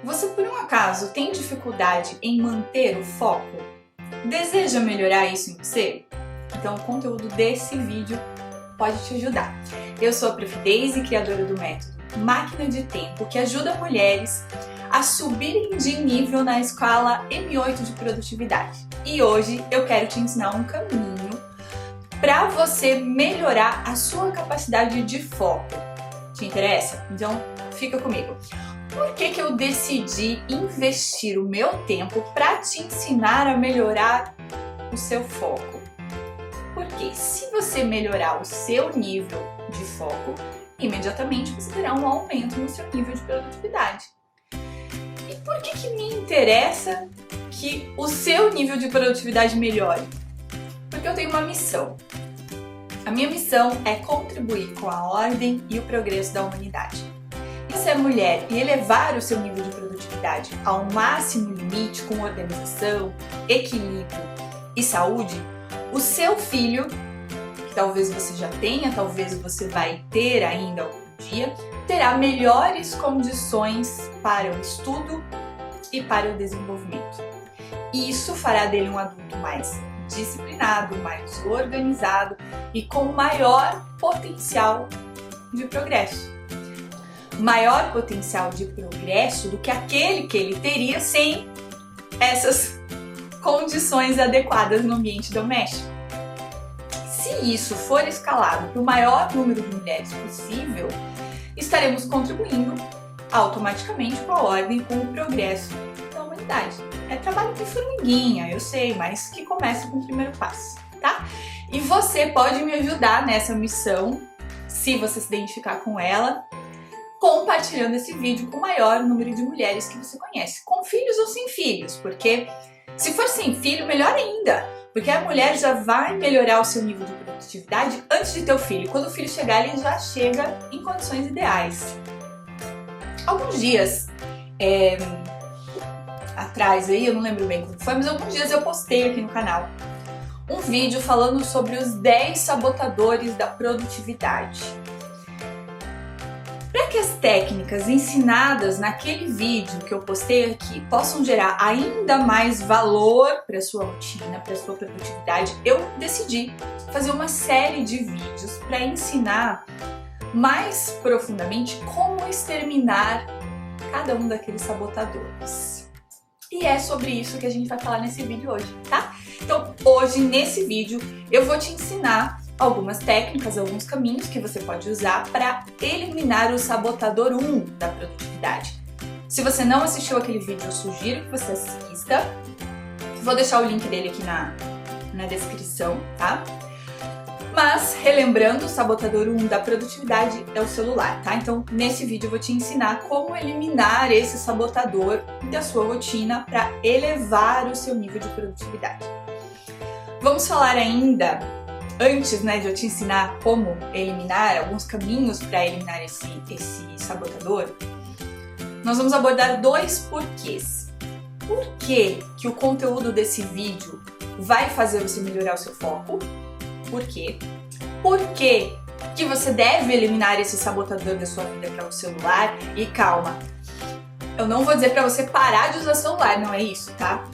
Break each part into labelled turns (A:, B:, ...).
A: Você por um acaso tem dificuldade em manter o foco? Deseja melhorar isso em você? Então o conteúdo desse vídeo pode te ajudar. Eu sou a Prof. Daisy, criadora do método Máquina de Tempo, que ajuda mulheres a subirem de nível na escala M8 de produtividade. E hoje eu quero te ensinar um caminho para você melhorar a sua capacidade de foco. Te interessa? Então fica comigo. Por que eu decidi investir o meu tempo para te ensinar a melhorar o seu foco? Porque se você melhorar o seu nível de foco, imediatamente você terá um aumento no seu nível de produtividade. E por que me interessa que o seu nível de produtividade melhore? Porque eu tenho uma missão. A minha missão é contribuir com a ordem e o progresso da humanidade. E ser mulher e elevar o seu nível de produtividade ao máximo limite com organização, equilíbrio e saúde, o seu filho, que talvez você já tenha, talvez você vai ter ainda algum dia, terá melhores condições para o estudo e para o desenvolvimento. E isso fará dele um adulto mais disciplinado, mais organizado e com maior potencial de progresso. Maior potencial de progresso do que aquele que ele teria sem essas condições adequadas no ambiente doméstico. Se isso for escalado para o maior número de mulheres possível, estaremos contribuindo automaticamente com a ordem e com o progresso da humanidade. É trabalho de formiguinha, eu sei, mas que começa com o primeiro passo, tá? E você pode me ajudar nessa missão, se você se identificar com ela, compartilhando esse vídeo com o maior número de mulheres que você conhece, com filhos ou sem filhos, porque se for sem filho, melhor ainda, porque a mulher já vai melhorar o seu nível de produtividade antes de ter o filho. Quando o filho chegar, ele já chega em condições ideais. Alguns dias atrás, aí, eu não lembro bem quando foi, mas alguns dias eu postei aqui no canal um vídeo falando sobre os 10 sabotadores da produtividade. Para que as técnicas ensinadas naquele vídeo que eu postei aqui possam gerar ainda mais valor para a sua rotina, para a sua produtividade, eu decidi fazer uma série de vídeos para ensinar mais profundamente como exterminar cada um daqueles sabotadores. E é sobre isso que a gente vai falar nesse vídeo hoje, tá? Então, hoje, nesse vídeo, eu vou te ensinar algumas técnicas, alguns caminhos que você pode usar para eliminar o sabotador 1 da produtividade. Se você não assistiu aquele vídeo, eu sugiro que você assista. Vou deixar o link dele aqui na descrição, tá? Mas, relembrando, o sabotador 1 da produtividade é o celular, tá? Então, nesse vídeo eu vou te ensinar como eliminar esse sabotador da sua rotina para elevar o seu nível de produtividade. Vamos falar ainda, antes de eu te ensinar como eliminar, alguns caminhos para eliminar esse sabotador, nós vamos abordar 2 porquês. Por que o conteúdo desse vídeo vai fazer você melhorar o seu foco? Por quê? Por que você deve eliminar esse sabotador da sua vida, que é o celular? E calma, eu não vou dizer para você parar de usar celular, não é isso, tá?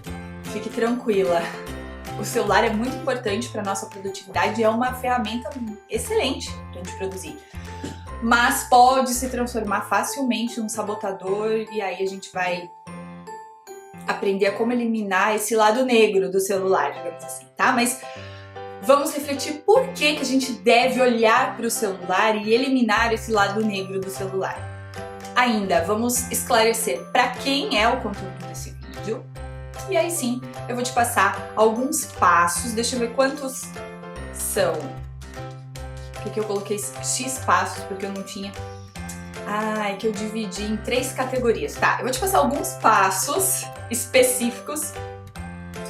A: Fique tranquila. O celular é muito importante para nossa produtividade e é uma ferramenta excelente para a gente produzir. Mas pode se transformar facilmente num sabotador e aí a gente vai aprender a como eliminar esse lado negro do celular, digamos assim, tá? Mas vamos refletir por que a gente deve olhar para o celular e eliminar esse lado negro do celular. Ainda, vamos esclarecer para quem é o conteúdo desse vídeo. E aí sim, eu vou te passar alguns passos, deixa eu ver quantos são. Porque eu coloquei X passos, porque eu não tinha... é que eu dividi em 3 categorias. Tá, eu vou te passar alguns passos específicos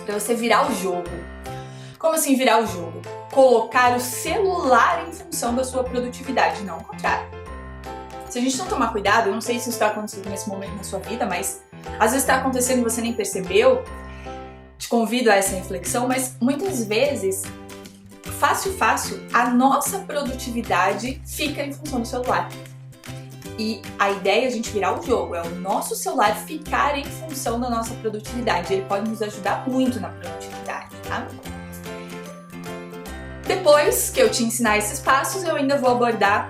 A: para você virar o jogo. Como assim virar o jogo? Colocar o celular em função da sua produtividade, não o contrário. Se a gente não tomar cuidado, eu não sei se isso está acontecendo nesse momento na sua vida, mas às vezes está acontecendo e você nem percebeu. Te convido a essa reflexão, mas muitas vezes, fácil, a nossa produtividade fica em função do celular. E a ideia é a gente virar o jogo, é o nosso celular ficar em função da nossa produtividade. Ele pode nos ajudar muito na produtividade, tá? Depois que eu te ensinar esses passos, eu ainda vou abordar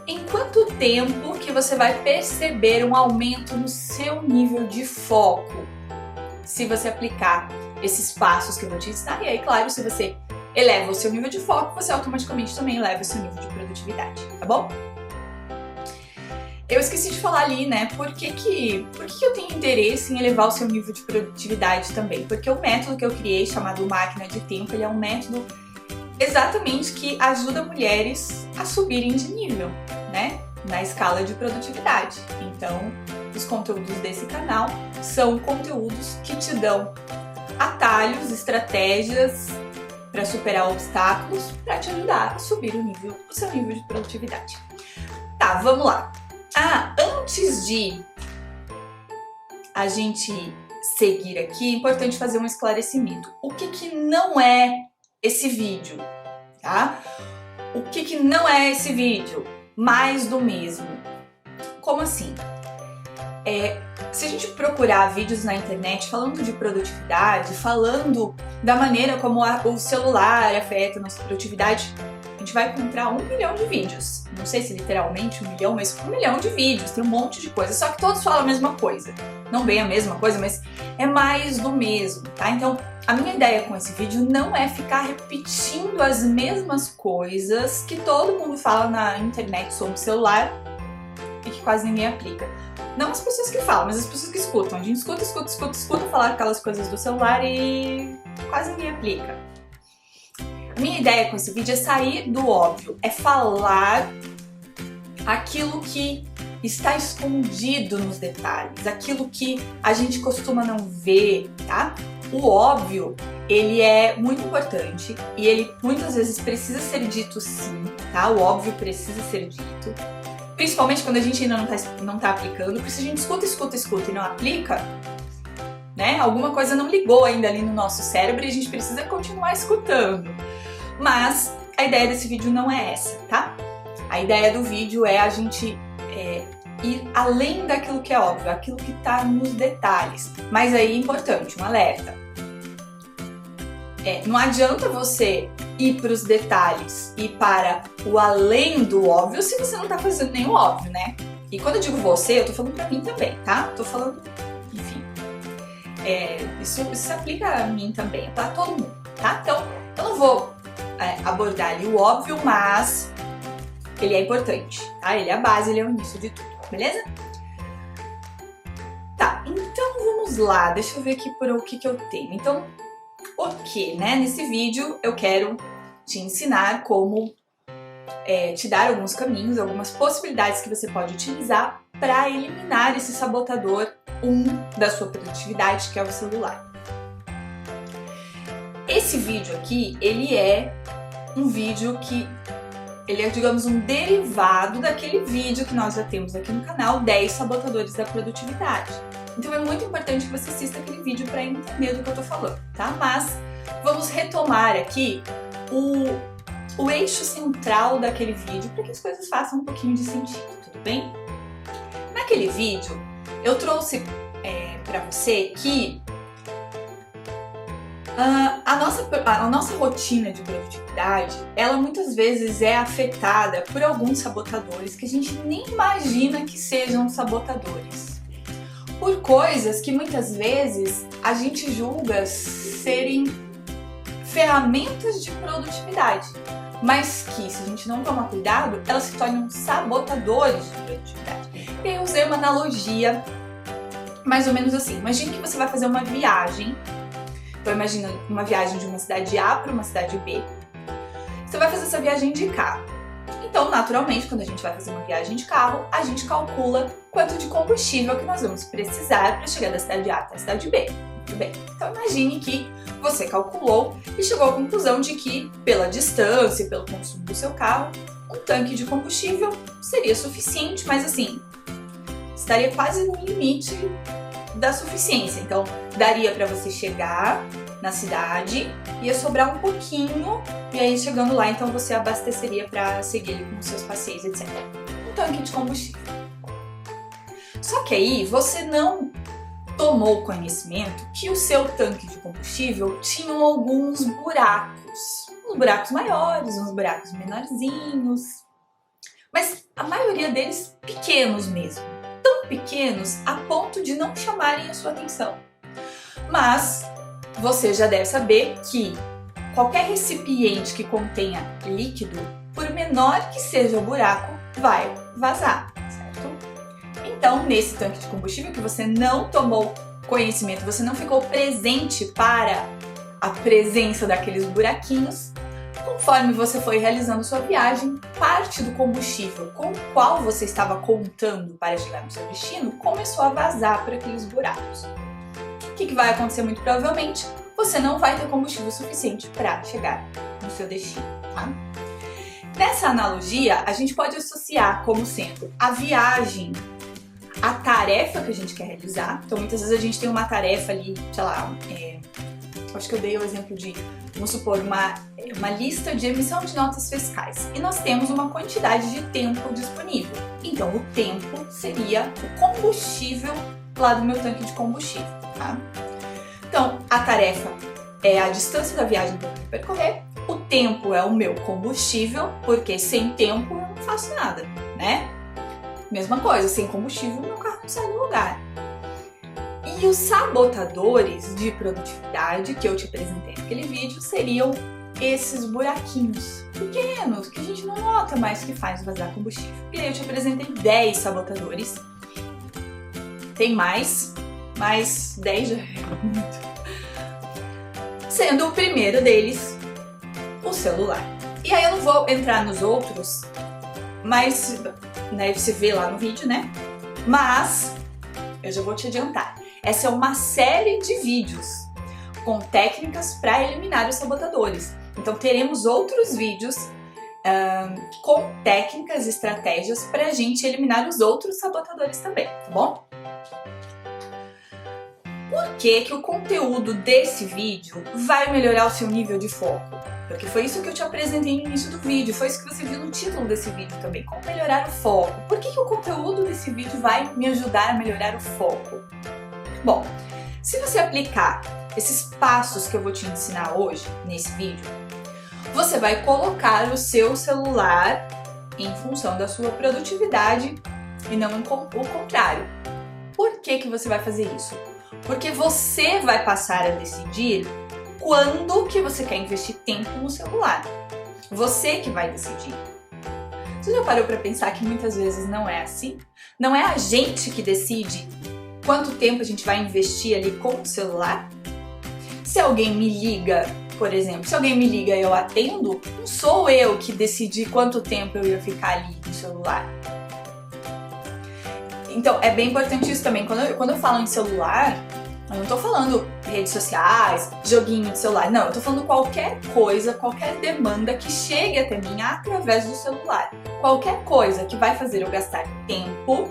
A: em quanto tempo que você vai perceber um aumento no seu nível de foco se você aplicar esses passos que eu vou te ensinar. E aí, claro, se você eleva o seu nível de foco, você automaticamente também eleva o seu nível de produtividade, tá bom? Eu esqueci de falar ali, né, por que eu tenho interesse em elevar o seu nível de produtividade também? Porque o método que eu criei, chamado Máquina de Tempo, ele é um método exatamente que ajuda mulheres a subirem de nível, né, na escala de produtividade. Então, os conteúdos desse canal são conteúdos que te dão atalhos, estratégias para superar obstáculos, para te ajudar a subir o seu nível de produtividade. Tá, vamos lá. Antes de a gente seguir aqui, é importante fazer um esclarecimento. O que não é esse vídeo, tá? O que não é esse vídeo? Mais do mesmo. Como assim? Se a gente procurar vídeos na internet falando de produtividade, falando da maneira como o celular afeta a nossa produtividade, a gente vai encontrar 1 milhão de vídeos. Não sei se literalmente 1 milhão, mas 1 milhão de vídeos, tem um monte de coisa, só que todos falam a mesma coisa. Não bem a mesma coisa, mas é mais do mesmo, tá? Então, a minha ideia com esse vídeo não é ficar repetindo as mesmas coisas que todo mundo fala na internet sobre o celular e que quase ninguém aplica. Não as pessoas que falam, mas as pessoas que escutam. A gente escuta falar aquelas coisas do celular e quase ninguém aplica. A minha ideia com esse vídeo é sair do óbvio, é falar aquilo que está escondido nos detalhes, aquilo que a gente costuma não ver, tá? O óbvio, ele é muito importante e ele muitas vezes precisa ser dito sim, tá? O óbvio precisa ser dito. Principalmente quando a gente ainda não tá aplicando, porque se a gente escuta e não aplica, né? Alguma coisa não ligou ainda ali no nosso cérebro e a gente precisa continuar escutando. Mas a ideia desse vídeo não é essa, tá? A ideia do vídeo é a gente ir além daquilo que é óbvio, aquilo que tá nos detalhes. Mas aí é importante, um alerta. Não adianta você ir para os detalhes e para o além do óbvio se você não tá fazendo nem o óbvio, né? E quando eu digo você, eu tô falando pra mim também, tá? Tô falando, enfim. Isso se aplica a mim também, pra todo mundo, tá? Então, eu não vou abordar ali o óbvio, mas ele é importante, tá? Ele é a base, ele é o início de tudo, beleza? Tá, então vamos lá, deixa eu ver aqui por o que eu tenho. Então, né? Nesse vídeo eu quero te ensinar como te dar alguns caminhos, algumas possibilidades que você pode utilizar para eliminar esse sabotador da sua produtividade, que é o celular. Esse vídeo aqui, ele é um vídeo que ele é, digamos, um derivado daquele vídeo que nós já temos aqui no canal, 10 sabotadores da produtividade. Então é muito importante que você assista aquele vídeo para entender do que eu tô falando, tá? Mas vamos retomar aqui o eixo central daquele vídeo para que as coisas façam um pouquinho de sentido, tudo bem? Naquele vídeo eu trouxe para você que a nossa rotina de produtividade, ela muitas vezes é afetada por alguns sabotadores que a gente nem imagina que sejam sabotadores. Por coisas que muitas vezes a gente julga serem ferramentas de produtividade, mas que, se a gente não tomar cuidado, elas se tornam sabotadores de produtividade. E aí eu usei uma analogia mais ou menos assim. Imagine que você vai fazer uma viagem. Então imagina uma viagem de uma cidade A para uma cidade B. Você vai fazer essa viagem de carro. Então, naturalmente, quando a gente vai fazer uma viagem de carro, a gente calcula quanto de combustível que nós vamos precisar para chegar da cidade A até a cidade B. Muito bem. Então imagine que você calculou e chegou à conclusão de que, pela distância e pelo consumo do seu carro, um tanque de combustível seria suficiente, mas assim, estaria quase no limite da suficiência. Então, daria para você chegar na cidade, ia sobrar um pouquinho, e aí chegando lá, então você abasteceria para seguir com os seus passeios, etc. Um tanque de combustível. Só que aí você não tomou conhecimento que o seu tanque de combustível tinha alguns buracos. Uns buracos maiores, uns buracos menorzinhos. Mas a maioria deles pequenos mesmo. Tão pequenos a ponto de não chamarem a sua atenção. Mas você já deve saber que qualquer recipiente que contenha líquido, por menor que seja o buraco, vai vazar, certo? Então, nesse tanque de combustível que você não tomou conhecimento, você não ficou presente para a presença daqueles buraquinhos, conforme você foi realizando sua viagem, parte do combustível com o qual você estava contando para chegar no seu destino começou a vazar por aqueles buracos. O que vai acontecer muito provavelmente? Você não vai ter combustível suficiente para chegar no seu destino, tá? Nessa analogia, a gente pode associar como sendo a viagem, a tarefa que a gente quer realizar. Então, muitas vezes a gente tem uma tarefa ali, sei lá, acho que eu dei o exemplo de, vamos supor, uma lista de emissão de notas fiscais. E nós temos uma quantidade de tempo disponível. Então, o tempo seria o combustível lá do meu tanque de combustível, tá? Então, a tarefa é a distância da viagem que eu tenho que percorrer. O tempo é o meu combustível, porque sem tempo eu não faço nada, né? Mesma coisa, sem combustível meu carro não sai do lugar. E os sabotadores de produtividade que eu te apresentei naquele vídeo seriam esses buraquinhos pequenos que a gente não nota mais que faz vazar combustível. E aí eu te apresentei 10 sabotadores. Tem mais, mas 10 já é muito. Sendo o primeiro deles o celular. E aí eu não vou entrar nos outros, mas né, você vê lá no vídeo, né? Mas eu já vou te adiantar. Essa é uma série de vídeos com técnicas para eliminar os sabotadores. Então teremos outros vídeos com técnicas e estratégias para a gente eliminar os outros sabotadores também, tá bom? Por que o conteúdo desse vídeo vai melhorar o seu nível de foco? Porque foi isso que eu te apresentei no início do vídeo, foi isso que você viu no título desse vídeo também, como melhorar o foco. Por que o conteúdo desse vídeo vai me ajudar a melhorar o foco? Bom, se você aplicar esses passos que eu vou te ensinar hoje, nesse vídeo, você vai colocar o seu celular em função da sua produtividade e não o contrário. Por que você vai fazer isso? Porque você vai passar a decidir quando que você quer investir tempo no celular. Você que vai decidir. Você já parou para pensar que muitas vezes não é assim? Não é a gente que decide quanto tempo a gente vai investir ali com o celular? Se alguém me liga, por exemplo, se alguém me liga e eu atendo, não sou eu que decidi quanto tempo eu ia ficar ali no celular. Então, é bem importante isso também. Quando eu falo em celular, eu não tô falando redes sociais, joguinho de celular. Não, eu tô falando qualquer coisa, qualquer demanda que chegue até mim através do celular. Qualquer coisa que vai fazer eu gastar tempo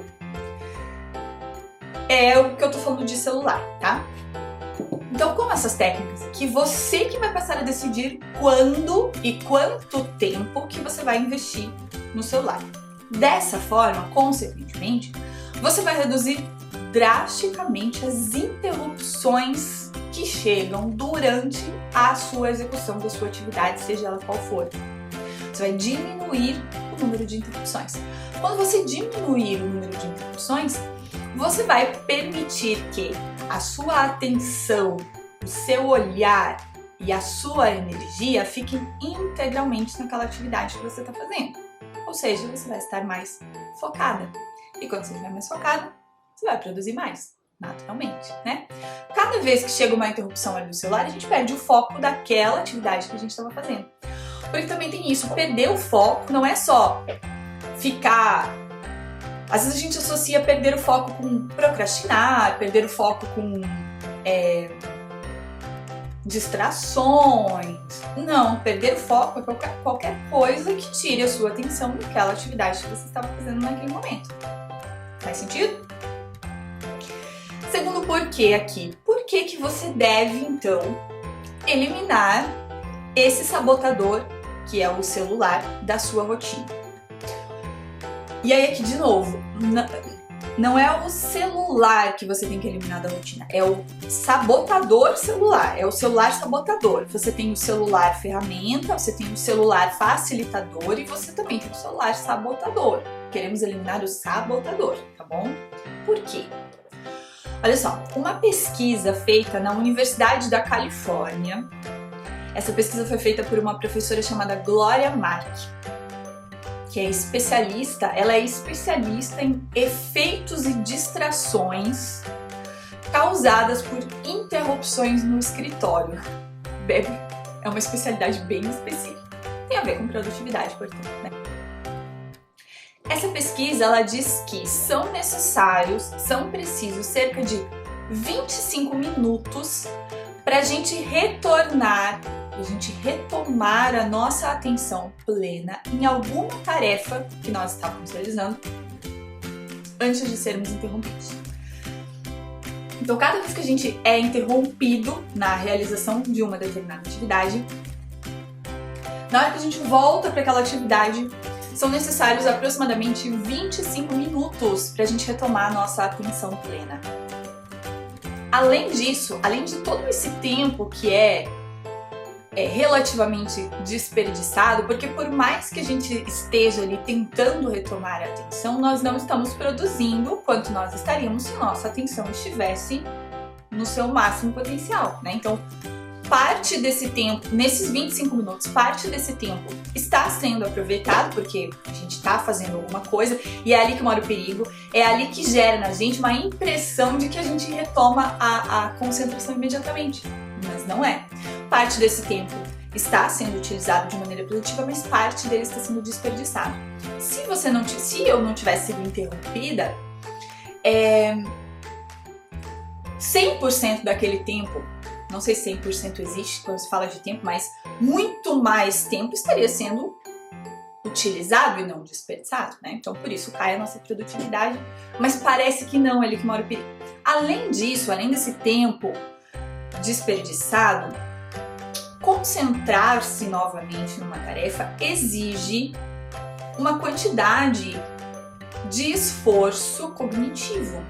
A: é o que eu tô falando de celular, tá? Então, com essas técnicas aqui, você que vai passar a decidir quando e quanto tempo que você vai investir no celular. Dessa forma, consequentemente, você vai reduzir drasticamente as interrupções que chegam durante a sua execução da sua atividade, seja ela qual for. Você vai diminuir o número de interrupções. Quando você diminuir o número de interrupções, você vai permitir que a sua atenção, o seu olhar e a sua energia fiquem integralmente naquela atividade que você está fazendo. Ou seja, você vai estar mais focada. E quando você estiver mais focada, você vai produzir mais, naturalmente, né? Cada vez que chega uma interrupção ali no celular, a gente perde o foco daquela atividade que a gente estava fazendo. Porque também tem isso, perder o foco não é só ficar... Às vezes a gente associa perder o foco com procrastinar, perder o foco com distrações. Não, perder o foco é qualquer coisa que tire a sua atenção daquela atividade que você estava fazendo naquele momento. Faz sentido? Segundo porquê aqui. Por que você deve, então, eliminar esse sabotador, que é o celular, da sua rotina? E aí aqui, de novo, Não é o celular que você tem que eliminar da rotina, é o sabotador celular, é o celular sabotador. Você tem o celular ferramenta, você tem o celular facilitador e você também tem o celular sabotador. Queremos eliminar o sabotador, tá bom? Por quê? Olha só, uma pesquisa feita na Universidade da Califórnia, essa pesquisa foi feita por uma professora chamada Gloria Mark, que é especialista, ela é especialista em efeitos e distrações causadas por interrupções no escritório. É uma especialidade bem específica. Tem a ver com produtividade, portanto, né? Essa pesquisa, ela diz que são precisos cerca de 25 minutos para a gente retomar a nossa atenção plena em alguma tarefa que nós estávamos realizando antes de sermos interrompidos. Então, cada vez que a gente é interrompido na realização de uma determinada atividade, na hora que a gente volta para aquela atividade, são necessários aproximadamente 25 minutos para a gente retomar a nossa atenção plena. Além disso, além de todo esse tempo que é relativamente desperdiçado, porque por mais que a gente esteja ali tentando retomar a atenção, nós não estamos produzindo quanto nós estaríamos se nossa atenção estivesse no seu máximo potencial, né? Então, parte desse tempo, nesses 25 minutos, parte desse tempo está sendo aproveitado porque a gente está fazendo alguma coisa e é ali que mora o perigo, é ali que gera na gente uma impressão de que a gente retoma a concentração imediatamente, mas não é. Parte desse tempo está sendo utilizado de maneira produtiva, mas parte dele está sendo desperdiçado. Se eu não tivesse sido interrompida, 100% daquele tempo, não sei se 100% existe quando se fala de tempo, mas muito mais tempo estaria sendo utilizado e não desperdiçado, né? Então, por isso cai a nossa produtividade, mas parece que não, é ali que mora o perigo. Além disso, além desse tempo desperdiçado, concentrar-se novamente numa tarefa exige uma quantidade de esforço cognitivo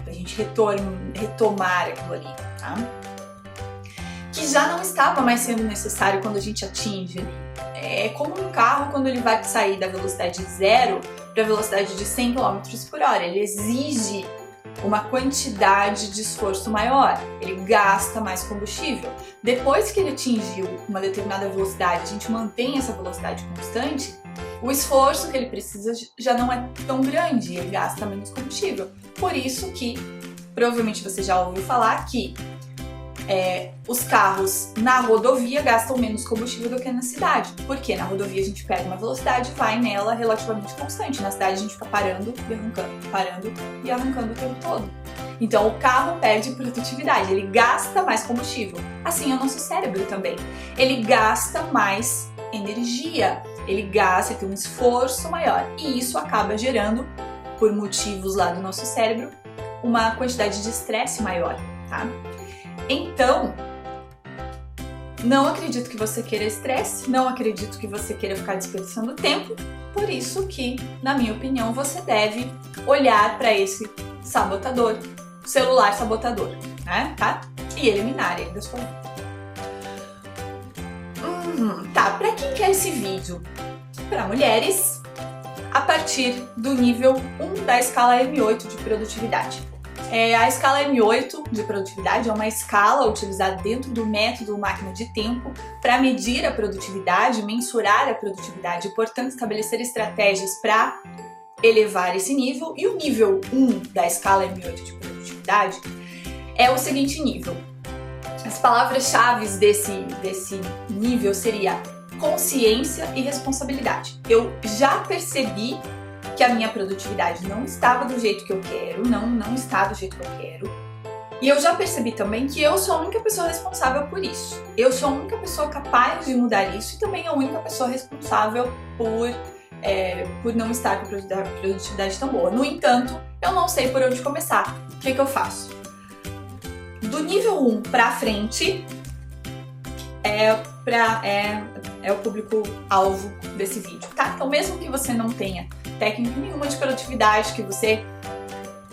A: para a gente retomar aquilo ali, tá? Que já não estava mais sendo necessário quando a gente atinge ali. É como um carro quando ele vai sair da velocidade 0 para a velocidade de 100 km por hora. Ele exige uma quantidade de esforço maior, ele gasta mais combustível. Depois que ele atingiu uma determinada velocidade, a gente mantém essa velocidade constante, o esforço que ele precisa já não é tão grande, ele gasta menos combustível. Por isso que, provavelmente você já ouviu falar que os carros na rodovia gastam menos combustível do que na cidade. Porque na rodovia a gente pega uma velocidade e vai nela relativamente constante. Na cidade a gente fica parando e arrancando o tempo todo. Então o carro perde produtividade, ele gasta mais combustível. Assim é o nosso cérebro também. Ele gasta mais energia, ele tem um esforço maior. E isso acaba gerando, por motivos lá do nosso cérebro, uma quantidade de estresse maior, tá? Então, não acredito que você queira estresse, não acredito que você queira ficar desperdiçando tempo, por isso que, na minha opinião, você deve olhar para esse sabotador, celular sabotador, né, tá? E eliminar ele da sua vida. Tá, para quem quer esse vídeo? Para mulheres, a partir do nível 1 da escala M8 de produtividade. A escala M8 de produtividade é uma escala utilizada dentro do método máquina de tempo para medir a produtividade, mensurar a produtividade e, portanto, estabelecer estratégias para elevar esse nível. E o nível 1 da escala M8 de produtividade é o seguinte nível. As palavras-chave desse nível seria consciência e responsabilidade. Eu já percebi que a minha produtividade não estava do jeito que eu quero, não está do jeito que eu quero. E eu já percebi também que eu sou a única pessoa responsável por isso. Eu sou a única pessoa capaz de mudar isso e também a única pessoa responsável por não estar com a produtividade tão boa. No entanto, eu não sei por onde começar. O que eu faço? Do nível 1 pra frente é o público-alvo desse vídeo, tá? Então, mesmo que você não tenha técnica nenhuma de produtividade, que você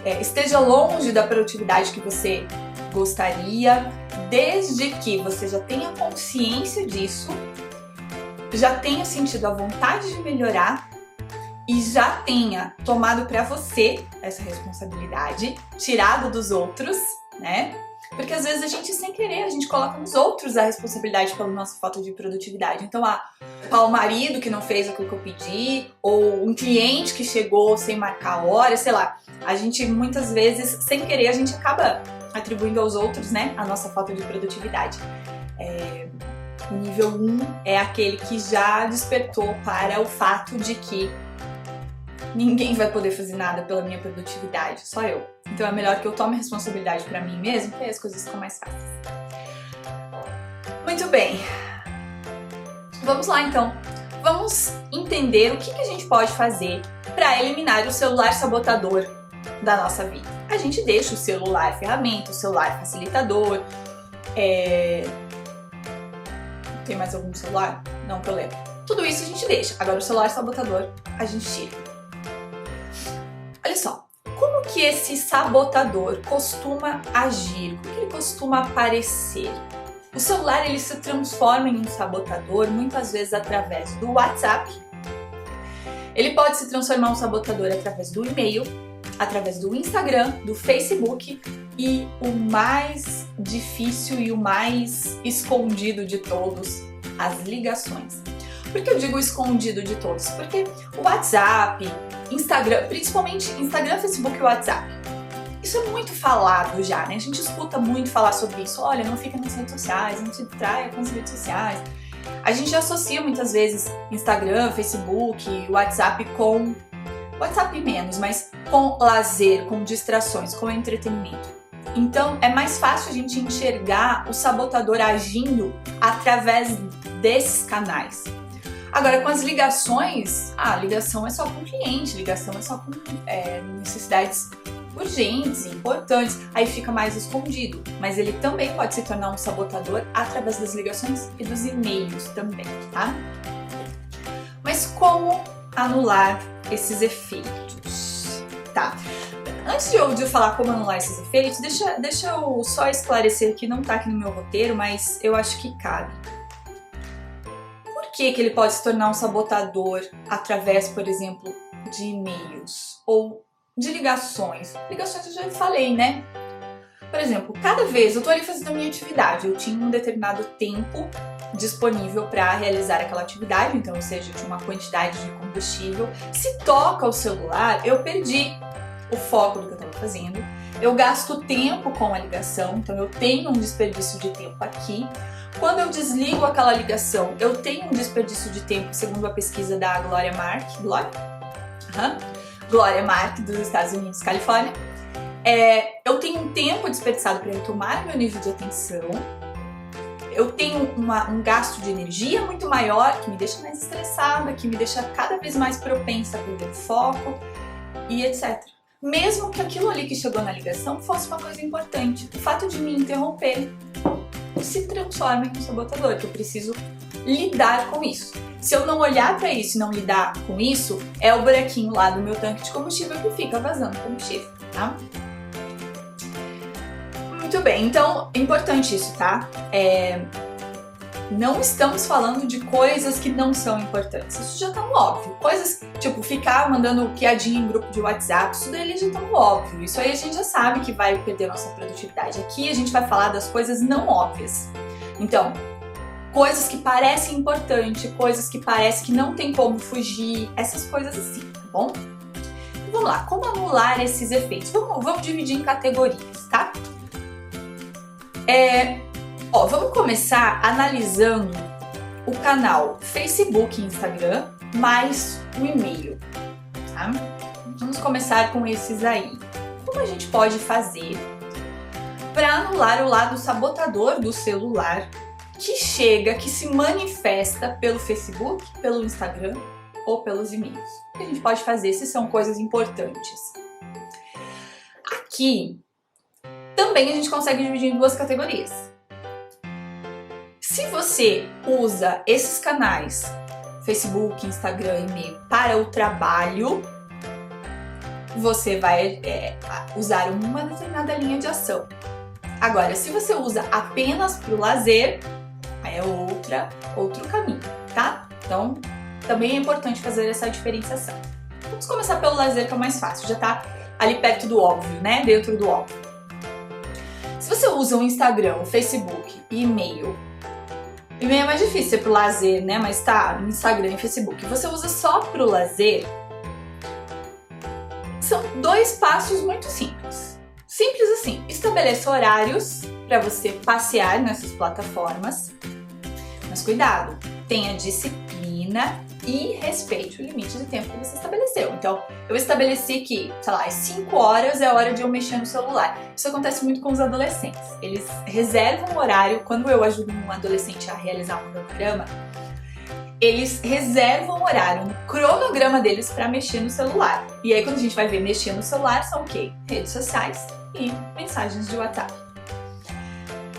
A: esteja longe da produtividade que você gostaria, desde que você já tenha consciência disso, já tenha sentido a vontade de melhorar e já tenha tomado para você essa responsabilidade, tirado dos outros, né? Porque às vezes a gente, sem querer, a gente coloca nos outros a responsabilidade pela nossa falta de produtividade. Então, o marido que não fez aquilo que eu pedi, ou um cliente que chegou sem marcar a hora, sei lá. A gente, muitas vezes, sem querer, a gente acaba atribuindo aos outros, né, a nossa falta de produtividade. O nível 1 é aquele que já despertou para o fato de que ninguém vai poder fazer nada pela minha produtividade, só eu. Então é melhor que eu tome responsabilidade pra mim mesmo, que aí as coisas ficam mais fáceis. Muito bem. Vamos lá então. Vamos entender o que a gente pode fazer para eliminar o celular sabotador da nossa vida. A gente deixa o celular ferramenta, o celular facilitador. Tem mais algum celular? Não, que eu lembro. Tudo isso a gente deixa. Agora o celular sabotador a gente tira. Olha só, como que esse sabotador costuma agir? Como que ele costuma aparecer? O celular ele se transforma em um sabotador muitas vezes através do WhatsApp. Ele pode se transformar em um sabotador através do e-mail, através do Instagram, do Facebook e o mais difícil e o mais escondido de todos, as ligações. Por que eu digo escondido de todos? Porque o WhatsApp, Instagram, principalmente Instagram, Facebook e WhatsApp, isso é muito falado já, né? A gente escuta muito falar sobre isso. Olha, não fica nas redes sociais, não se distraia com as redes sociais. A gente associa muitas vezes Instagram, Facebook, WhatsApp com... WhatsApp menos, mas com lazer, com distrações, com entretenimento. Então é mais fácil a gente enxergar o sabotador agindo através desses canais. Agora, com as ligações, ligação é só com cliente, ligação é só com necessidades urgentes, importantes, aí fica mais escondido. Mas ele também pode se tornar um sabotador através das ligações e dos e-mails também, tá? Mas como anular esses efeitos? Tá. Antes de eu falar como anular esses efeitos, deixa eu só esclarecer que não tá aqui no meu roteiro, mas eu acho que cabe. Por que ele pode se tornar um sabotador através, por exemplo, de e-mails ou de ligações? Ligações eu já falei, né? Por exemplo, cada vez eu tô ali fazendo a minha atividade, eu tinha um determinado tempo disponível para realizar aquela atividade, então, ou seja, eu tinha uma quantidade de combustível. Se toca o celular, eu perdi o foco do que eu estava fazendo, eu gasto tempo com a ligação, então eu tenho um desperdício de tempo aqui. Quando eu desligo aquela ligação, eu tenho um desperdício de tempo, segundo a pesquisa da Glória Mark, Glória Mark, dos Estados Unidos, Califórnia. Eu tenho um tempo desperdiçado para retomar meu nível de atenção, eu tenho um gasto de energia muito maior, que me deixa mais estressada, que me deixa cada vez mais propensa a perder o foco e etc. Mesmo que aquilo ali que chegou na ligação fosse uma coisa importante, o fato de me interromper se transforma em um sabotador, que eu preciso lidar com isso. Se eu não olhar para isso e não lidar com isso, é o buraquinho lá do meu tanque de combustível que fica vazando combustível, tá? Muito bem, então é importante isso, tá? Não estamos falando de coisas que não são importantes, isso já tá óbvio. Coisas tipo ficar mandando piadinha em grupo de WhatsApp, isso daí já tá óbvio. Isso aí a gente já sabe que vai perder nossa produtividade. Aqui a gente vai falar das coisas não óbvias. Então, coisas que parecem importantes, coisas que parece que não tem como fugir, essas coisas assim, tá bom? Então, vamos lá, como anular esses efeitos? Vamos dividir em categorias, tá? Vamos começar analisando o canal Facebook e Instagram, mais o e-mail, tá? Vamos começar com esses aí. Como a gente pode fazer para anular o lado sabotador do celular que se manifesta pelo Facebook, pelo Instagram ou pelos e-mails? O que a gente pode fazer se são coisas importantes? Aqui também a gente consegue dividir em duas categorias. Se você usa esses canais, Facebook, Instagram, e-mail, para o trabalho, você vai usar uma determinada linha de ação. Agora, se você usa apenas para o lazer, aí é outro caminho, tá? Então, também é importante fazer essa diferenciação. Vamos começar pelo lazer, que é o mais fácil, já tá ali perto do óbvio, né? Dentro do óbvio. Se você usa o Instagram, o Facebook e e-mail é mais difícil ser pro lazer, né? Mas tá, no Instagram e Facebook. Você usa só pro lazer, são 2 passos muito simples. Simples assim, estabeleça horários para você passear nessas plataformas, mas cuidado, tenha disciplina e respeite o limite de tempo que você estabeleceu. Então, eu estabeleci que, sei lá, às 5 horas é a hora de eu mexer no celular. Isso acontece muito com os adolescentes. Eles reservam um horário, quando eu ajudo um adolescente a realizar um cronograma, eles reservam um horário no cronograma deles para mexer no celular. E aí, quando a gente vai ver mexer no celular, são o quê? Redes sociais e mensagens de WhatsApp.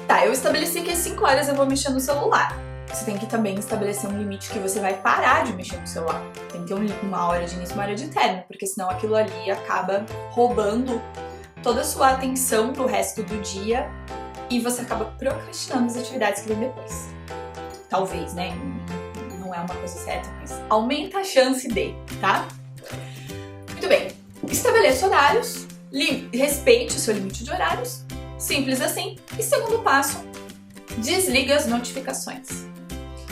A: Tá, eu estabeleci que às 5 horas eu vou mexer no celular. Você tem que também estabelecer um limite que você vai parar de mexer no celular. Tem que ter uma hora de início e uma hora de término, porque senão aquilo ali acaba roubando toda a sua atenção pro resto do dia e você acaba procrastinando as atividades que vêm depois. Talvez, né? Não é uma coisa certa, mas aumenta a chance de, tá? Muito bem. Estabeleça horários, respeite o seu limite de horários, simples assim. E segundo passo, desliga as notificações.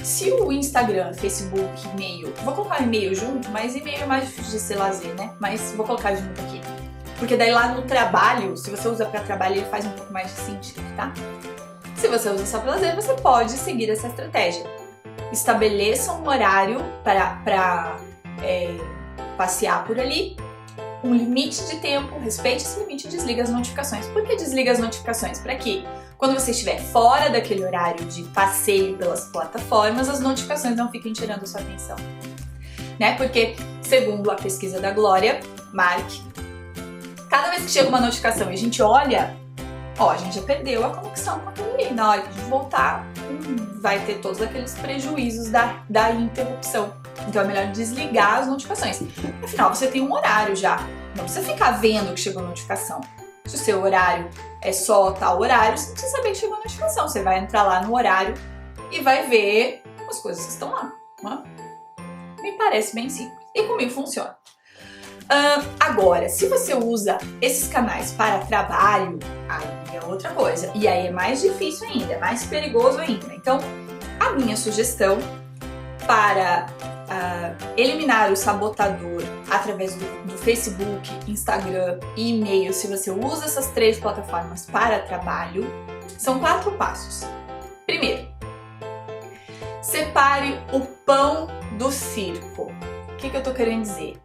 A: Se o Instagram, Facebook, e-mail, vou colocar e-mail junto, mas e-mail é mais difícil de ser lazer, né? Mas vou colocar junto aqui. Porque daí lá no trabalho, se você usa para trabalho, ele faz um pouco mais de sentido, tá? Se você usa só para lazer, você pode seguir essa estratégia. Estabeleça um horário para passear por ali, um limite de tempo, respeite esse limite e desliga as notificações. Por que desliga as notificações? Para que quando você estiver fora daquele horário de passeio pelas plataformas, as notificações não fiquem tirando sua atenção. Né? Porque, segundo a pesquisa da Glória Mark, cada vez que chega uma notificação e a gente olha, a gente já perdeu a conexão com aquilo ali. Na hora que a gente voltar, vai ter todos aqueles prejuízos da interrupção. Então é melhor desligar as notificações. Afinal, você tem um horário já. Não precisa ficar vendo que chegou a notificação. Se o seu horário é só tal horário, você não precisa saber que chegou a notificação. Você vai entrar lá no horário e vai ver as coisas que estão lá. Me parece bem simples. E comigo funciona. Agora, se você usa esses canais para trabalho, aí é outra coisa. E aí é mais difícil ainda, é mais perigoso ainda. Então, a minha sugestão para eliminar o sabotador através do Facebook, Instagram e e-mail, se você usa essas 3 plataformas para trabalho, são 4 passos. Primeiro, separe o pão do circo. O que eu tô querendo dizer?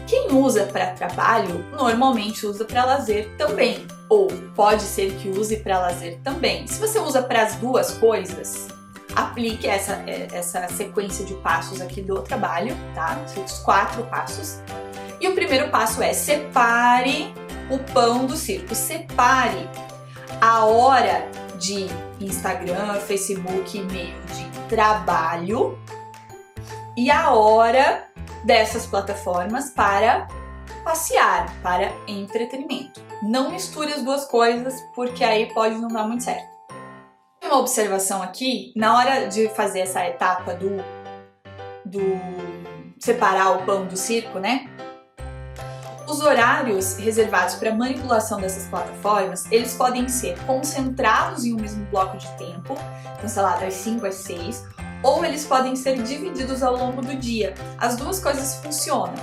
A: Quem usa para trabalho, normalmente usa para lazer também. Ou pode ser que use para lazer também. Se você usa para as 2 coisas, aplique essa sequência de passos aqui do trabalho, tá? Os 4 passos. E o primeiro passo é separe o pão do circo. Separe a hora de Instagram, Facebook, e-mail de trabalho e a hora dessas plataformas para passear, para entretenimento. Não misture as 2 coisas, porque aí pode não dar muito certo. Uma observação aqui, na hora de fazer essa etapa do separar o pão do circo, né? Os horários reservados para manipulação dessas plataformas, eles podem ser concentrados em um mesmo bloco de tempo, então, sei lá, das 5 às 6, ou eles podem ser divididos ao longo do dia. As 2 coisas funcionam.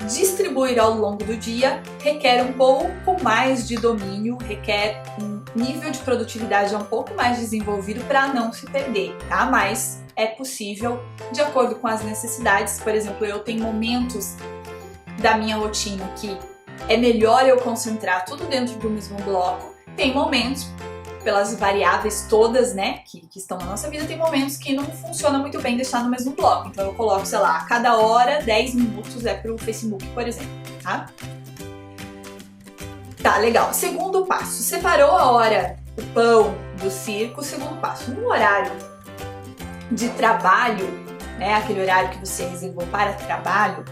A: Distribuir ao longo do dia requer um pouco mais de domínio, requer um nível de produtividade um pouco mais desenvolvido para não se perder, tá? Mas é possível de acordo com as necessidades. Por exemplo, eu tenho momentos da minha rotina que é melhor eu concentrar tudo dentro do mesmo bloco. Tem momentos, pelas variáveis todas, né, que estão na nossa vida, tem momentos que não funciona muito bem deixar no mesmo bloco. Então eu coloco, sei lá, a cada hora, 10 minutos é pro Facebook, por exemplo, tá? Tá, legal. Segundo passo, separou a hora, o pão do circo. Segundo passo, no horário de trabalho, né, aquele horário que você reservou para trabalho,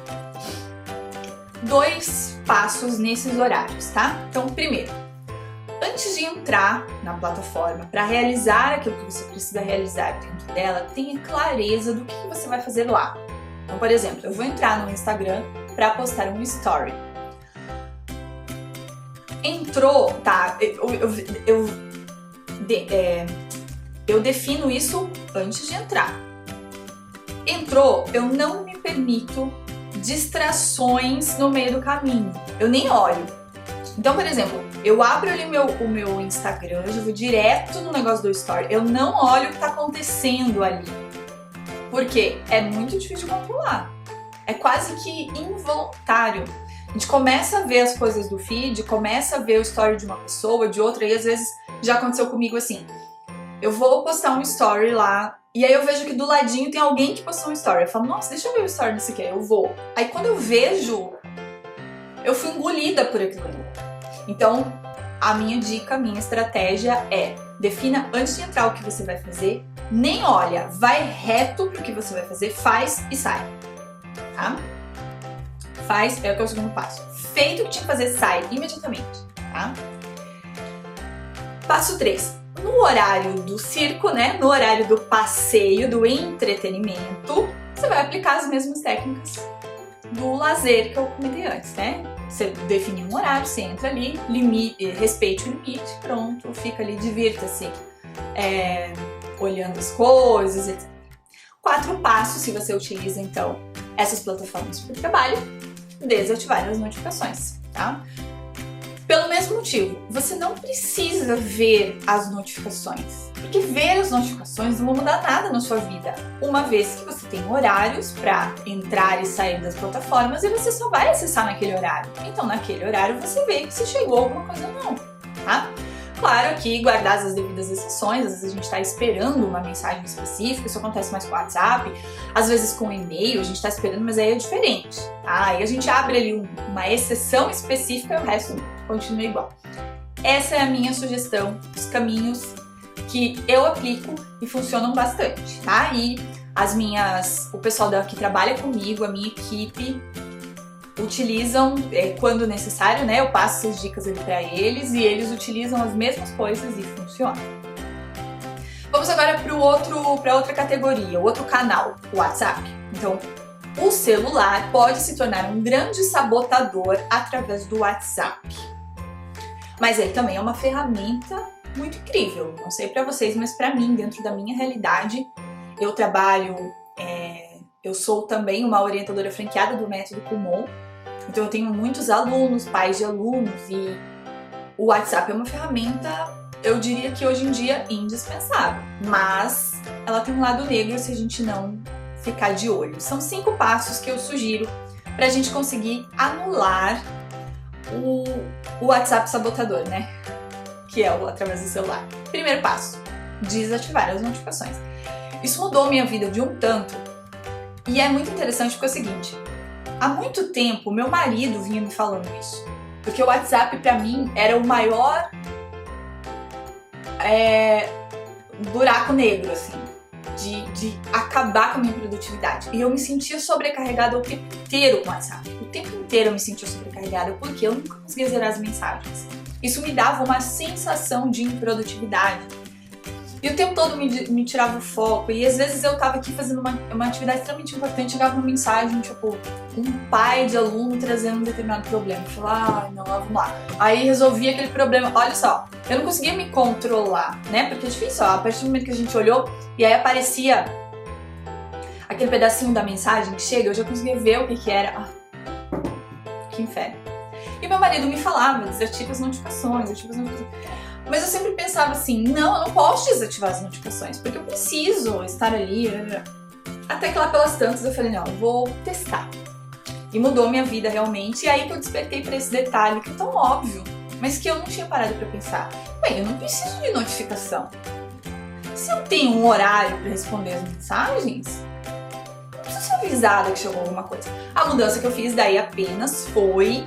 A: 2 passos nesses horários, tá? Então, primeiro, antes de entrar na plataforma para realizar aquilo que você precisa realizar dentro dela, tenha clareza do que você vai fazer lá. Então, por exemplo, eu vou entrar no Instagram para postar um story. Entrou, tá? Eu defino isso antes de entrar. Entrou, eu não me permito distrações no meio do caminho. Eu nem olho. Então, por exemplo, eu abro ali o meu Instagram, eu vou direto no negócio do story. Eu não olho o que tá acontecendo ali. Porque é muito difícil de controlar. É quase que involuntário. A gente começa a ver as coisas do feed, começa a ver o story de uma pessoa, de outra, e às vezes já aconteceu comigo assim. Eu vou postar um story lá, e aí eu vejo que do ladinho tem alguém que postou um story. Eu falo, nossa, deixa eu ver o story desse aqui. Eu vou. Aí quando eu vejo, eu fui engolida por aquilo ali. Então, a minha dica, a minha estratégia é: defina antes de entrar o que você vai fazer, nem olha, vai reto pro que você vai fazer, faz e sai. Tá? Faz, é o que é o segundo passo. Feito o que tinha que fazer, sai imediatamente, tá? Passo 3. No horário do circo, né? No horário do passeio, do entretenimento, você vai aplicar as mesmas técnicas do lazer que eu comentei antes, né? Você define um horário, você entra ali, respeite o limite, pronto, fica ali, divirta-se, olhando as coisas, etc. 4 passos, se você utiliza, então, essas plataformas para o trabalho: desativar as notificações, tá? Pelo mesmo motivo, você não precisa ver as notificações, porque ver as notificações não vai mudar nada na sua vida, uma vez que você tem horários para entrar e sair das plataformas e você só vai acessar naquele horário. Então, naquele horário, você vê se chegou alguma coisa ou não, tá? Claro que guardadas as devidas exceções, às vezes a gente está esperando uma mensagem específica, isso acontece mais com o WhatsApp, às vezes com o e-mail, a gente está esperando, mas aí é diferente, tá? Aí a gente abre ali uma exceção específica e o resto continua igual. Essa é a minha sugestão, os caminhos que eu aplico e funcionam bastante, tá? E o pessoal que trabalha comigo, a minha equipe, utilizam quando necessário, né? Eu passo essas dicas ali para eles e eles utilizam as mesmas coisas e funciona. Vamos agora para outra categoria, o outro canal, o WhatsApp. Então, o celular pode se tornar um grande sabotador através do WhatsApp. Mas ele também é uma ferramenta muito incrível. Não sei para vocês, mas para mim, dentro da minha realidade, eu trabalho, eu sou também uma orientadora franqueada do Método Kumon. Então eu tenho muitos alunos, pais de alunos, e o WhatsApp é uma ferramenta, eu diria que hoje em dia indispensável, mas ela tem um lado negro se a gente não ficar de olho. São 5 passos que eu sugiro para a gente conseguir anular o WhatsApp sabotador, né? Que é através do celular. Primeiro passo: desativar as notificações. Isso mudou minha vida de um tanto, e é muito interessante porque é o seguinte: há muito tempo meu marido vinha me falando isso, porque o WhatsApp pra mim era o maior buraco negro, assim, de acabar com a minha produtividade. E eu me sentia sobrecarregada o tempo inteiro com o WhatsApp. O tempo inteiro eu me sentia sobrecarregada porque eu nunca conseguia zerar as mensagens. Isso me dava uma sensação de improdutividade. E o tempo todo me tirava o foco. E às vezes eu tava aqui fazendo uma atividade extremamente importante, chegava uma mensagem, tipo, um pai de aluno trazendo um determinado problema. Eu falava, não, vamos lá. Aí resolvi aquele problema. Olha só, eu não conseguia me controlar, né? Porque é difícil, ó, a partir do momento que a gente olhou, e aí aparecia aquele pedacinho da mensagem que chega, eu já conseguia ver o que era. Que inferno. E meu marido me falava, desativa as notificações, Mas eu sempre pensava assim, não, eu não posso desativar as notificações, porque eu preciso estar ali. Até que lá pelas tantas eu falei, não, eu vou testar. E mudou minha vida realmente, e aí que eu despertei para esse detalhe que é tão óbvio, mas que eu não tinha parado para pensar. Bem, eu não preciso de notificação. Se eu tenho um horário para responder as mensagens, não preciso ser avisada que chegou alguma coisa. A mudança que eu fiz daí apenas foi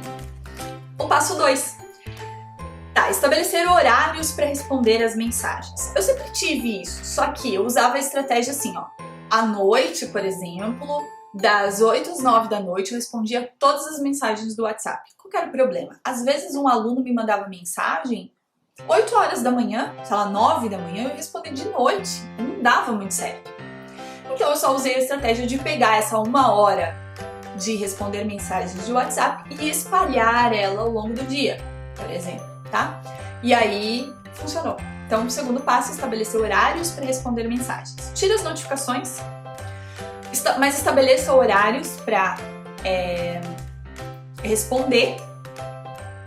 A: o passo 2. Tá, estabelecer horários para responder as mensagens. Eu sempre tive isso, só que eu usava a estratégia assim, ó. À noite, por exemplo, das 8 às 9 da noite eu respondia todas as mensagens do WhatsApp. Qual que era o problema? Às vezes um aluno me mandava mensagem 8 horas da manhã, sei lá, 9 da manhã, eu respondia de noite. Não dava muito certo. Então eu só usei a estratégia de pegar essa 1 hora de responder mensagens de WhatsApp e espalhar ela ao longo do dia, por exemplo, tá? E aí funcionou. Então o segundo passo é estabelecer horários para responder mensagens. Tira as notificações, mas estabeleça horários para responder,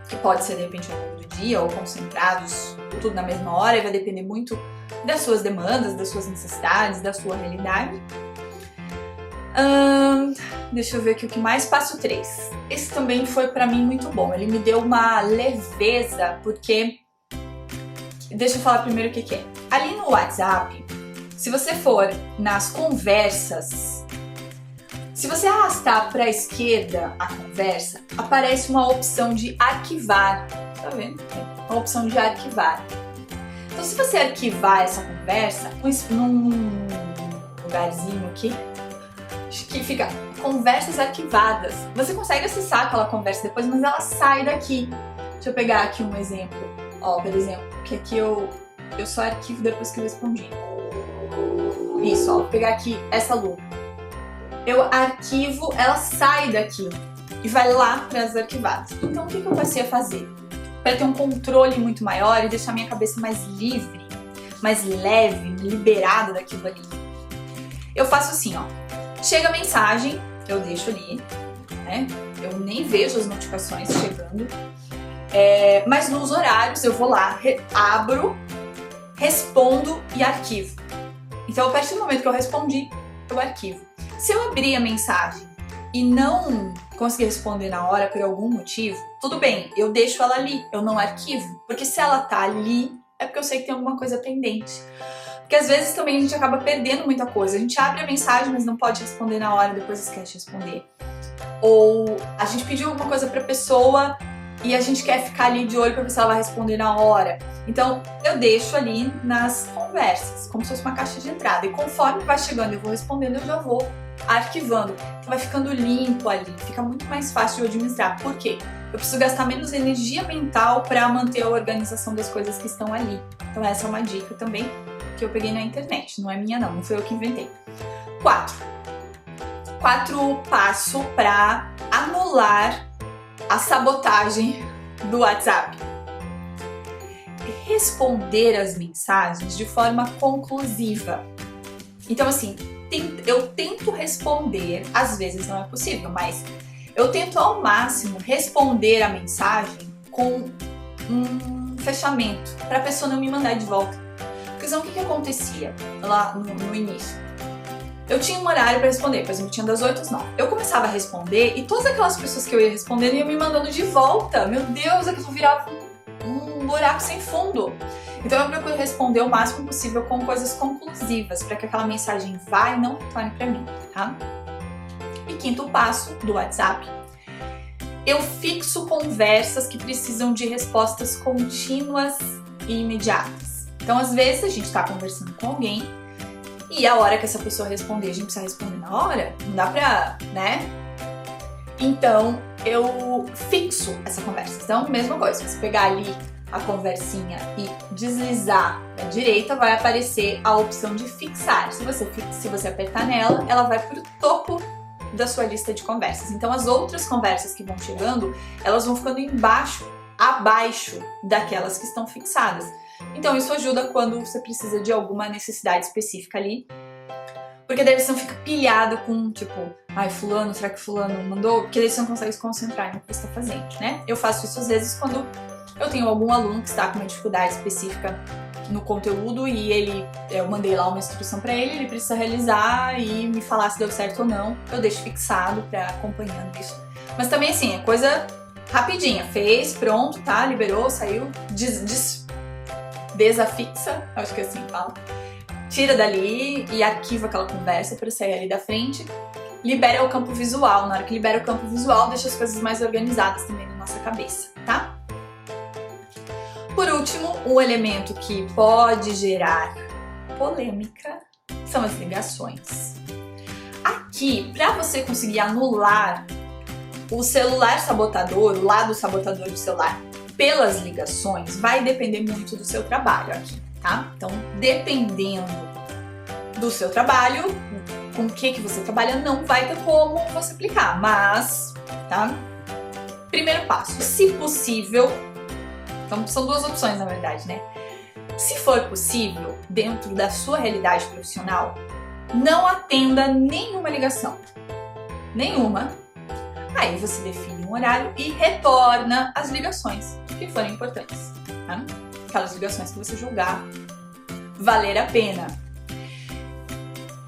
A: que pode ser de repente ao longo do dia ou concentrados, tudo na mesma hora, e vai depender muito das suas demandas, das suas necessidades, da sua realidade. Deixa eu ver aqui o que mais. Passo 3. Esse também foi pra mim muito bom. Ele me deu uma leveza, porque... Deixa eu falar primeiro o que é. Ali no WhatsApp, se você for nas conversas, se você arrastar para a esquerda a conversa, aparece uma opção de arquivar. Tá vendo? Uma opção de arquivar. Então, se você arquivar essa conversa num lugarzinho aqui, que fica conversas arquivadas, você consegue acessar aquela conversa depois, mas ela sai daqui. Deixa eu pegar aqui um exemplo. Ó, por exemplo, que aqui eu só arquivo depois que eu respondi. Isso, ó, vou pegar aqui essa lupa. Eu arquivo, ela sai daqui e vai lá para as arquivadas. Então o que eu passei a fazer? Para ter um controle muito maior e deixar minha cabeça mais livre, mais leve, liberada daquilo ali. Eu faço assim, ó. Chega a mensagem, eu deixo ali, né? Eu nem vejo as notificações chegando. Mas nos horários eu vou lá, abro, respondo e arquivo. Então a partir do momento que eu respondi, eu arquivo. Se eu abrir a mensagem e não conseguir responder na hora por algum motivo, tudo bem, eu deixo ela ali, eu não arquivo. Porque se ela tá ali, é porque eu sei que tem alguma coisa pendente. Porque às vezes também a gente acaba perdendo muita coisa. A gente abre a mensagem, mas não pode responder na hora, depois esquece de responder. Ou a gente pediu alguma coisa pra pessoa e a gente quer ficar ali de olho pra ver se ela vai responder na hora. Então eu deixo ali nas conversas, como se fosse uma caixa de entrada. E conforme vai chegando eu vou respondendo, eu já vou arquivando. Então vai ficando limpo ali, fica muito mais fácil de administrar. Por quê? Eu preciso gastar menos energia mental para manter a organização das coisas que estão ali. Então essa é uma dica também que eu peguei na internet, não é minha não foi eu que inventei. 4 passo para anular a sabotagem do WhatsApp. Responder as mensagens de forma conclusiva. Então assim, eu tento responder, às vezes não é possível, mas eu tento ao máximo responder a mensagem com um fechamento, para a pessoa não me mandar de volta. Porque senão o que acontecia lá no início? Eu tinha um horário para responder, por exemplo, tinha das 8 às 9. Eu começava a responder e todas aquelas pessoas que eu ia respondendo iam me mandando de volta. Meu Deus, aquilo virava um buraco sem fundo. Então eu procuro responder o máximo possível com coisas conclusivas, para que aquela mensagem vá e não retorne para mim, tá? E 5º passo do WhatsApp, eu fixo conversas que precisam de respostas contínuas e imediatas. Então às vezes a gente está conversando com alguém e a hora que essa pessoa responder, a gente precisa responder na hora, não dá pra, né? Então eu fixo essa conversa. Então, mesma coisa, se você pegar ali a conversinha e deslizar à direita, vai aparecer a opção de fixar. Se você apertar nela, ela vai pro topo da sua lista de conversas. Então as outras conversas que vão chegando, elas vão ficando abaixo daquelas que estão fixadas. Então isso ajuda quando você precisa de alguma necessidade específica ali, porque daí você não fica pilhado com tipo, ai fulano, será que fulano mandou? Porque daí você não consegue se concentrar no que você está fazendo, né? Eu faço isso às vezes quando eu tenho algum aluno que está com uma dificuldade específica no conteúdo e eu mandei lá uma instrução para ele precisa realizar e me falar se deu certo ou não. Eu deixo fixado para acompanhando isso. Mas também assim, é coisa rapidinha, fez, pronto, tá, liberou, saiu, desafixa, acho que é assim que fala. Tira dali e arquiva aquela conversa para sair ali da frente. Libera o campo visual. Na hora que libera o campo visual, deixa as coisas mais organizadas também na nossa cabeça, tá? Por último, um elemento que pode gerar polêmica são as ligações. que para você conseguir anular o celular sabotador, o lado sabotador do celular, pelas ligações, vai depender muito do seu trabalho aqui, tá? Então, dependendo do seu trabalho, com o que você trabalha, não vai ter como você aplicar, mas, tá? Primeiro passo, se possível, então são duas opções na verdade, né? Se for possível, dentro da sua realidade profissional, não atenda nenhuma ligação. Nenhuma. Aí você define um horário e retorna as ligações que forem importantes. Tá? Aquelas ligações que você julgar valer a pena.